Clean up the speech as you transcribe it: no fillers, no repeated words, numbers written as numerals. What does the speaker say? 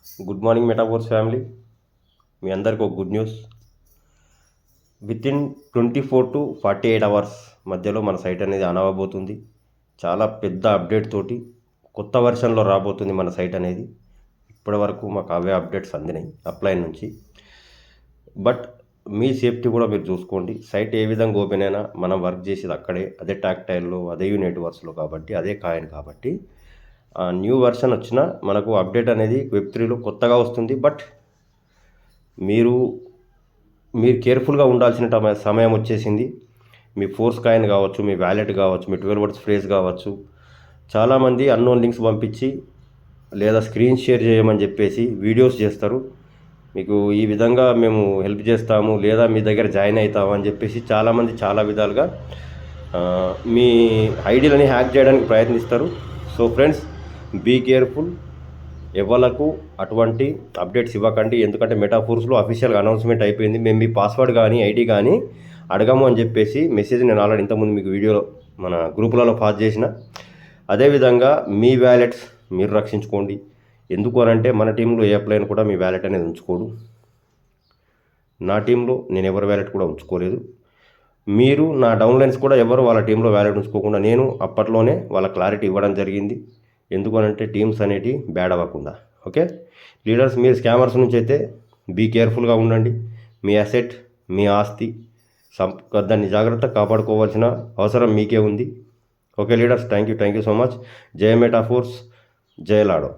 Good morning metaphors family. మీ అందరికీ ఒక good news. Within 24 to 48 hours మధ్యలో మన సైట్ అనేది ఆన్ అవ్వబోతుంది. చాలా పెద్ద అప్డేట్ తోటి కొత్త వెర్షన్లో రాబోతుంది మన సైట్ అనేది. ఇప్పటి వరకు మాకు అవే అప్డేట్స్ అందినాయి అప్లైన్ నుంచి. బట్ మీ సేఫ్టీ కూడా మీరు చూసుకోండి. సైట్ ఏ విధంగా ఓపెన్ అయినా మనం వర్క్ చేసేది అక్కడే, అదే టాక్టైల్లో, అదే నెట్వర్క్స్లో కాబట్టి, అదే కాయిన్ కాబట్టి న్యూ వెర్షన్ వచ్చినా మనకు అప్డేట్ అనేది వెబ్3లో కొత్తగా వస్తుంది. బట్ మీరు కేర్ఫుల్గా ఉండాల్సిన సమయం వచ్చేసింది. మీ ఫోర్స్ కాయిన్ కావచ్చు, మీ వ్యాలెట్ కావచ్చు, మీ 12 words ఫ్రేజ్ కావచ్చు, చాలామంది అన్నోన్ లింక్స్ పంపించి లేదా స్క్రీన్ షేర్ చేయమని చెప్పేసి వీడియోస్ చేస్తారు. మీకు ఈ విధంగా మేము హెల్ప్ చేస్తాము లేదా మీ దగ్గర జాయిన్ అవుతాము అని చెప్పేసి చాలామంది చాలా విధాలుగా మీ ఐడీలని హ్యాక్ చేయడానికి ప్రయత్నిస్తారు. So friends, be careful. ఎవరికి అటువంటి అప్డేట్స్ ఇవ్వకండి. ఎందుకంటే మెటాఫోర్స్లో అఫీషియల్గా అనౌన్స్మెంట్ అయిపోయింది. మేము మీ పాస్వర్డ్ కానీ ఐడి కానీ అడగము అని చెప్పేసి మెసేజ్ నేను ఆల్రెడీ ఇంతకుముందు మీకు వీడియోలో మన గ్రూపులలో పాస్ చేసిన. అదేవిధంగా మీ వ్యాలెట్స్ మీరు రక్షించుకోండి. ఎందుకు అనంటే మన టీంలో ఏ అప్లైన్ కూడా మీ వ్యాలెట్ అనేది ఉంచుకోడు. నా టీంలో నేను ఎవరి వ్యాలెట్ కూడా ఉంచుకోలేదు. మీరు నా డౌన్లైన్స్ కూడా ఎవరు వాళ్ళ టీంలో వ్యాలెట్ ఉంచుకోకుండా నేను అప్పట్లోనే వాళ్ళ క్లారిటీ ఇవ్వడం జరిగింది. ఎందుకనంటే టీమ్స్ అనేటివి బ్యాడ్ అవ్వకుండా. ఓకే లీడర్స్, మీరు స్కామర్స్ నుంచి అయితే బీ కేర్ఫుల్గా ఉండండి. మీ అసెట్, మీ ఆస్తి దాన్ని జాగ్రత్తగా కాపాడుకోవాల్సిన అవసరం మీకే ఉంది. Okay leaders, thank you so much. జై మెటాఫోర్స్, జై లాడో.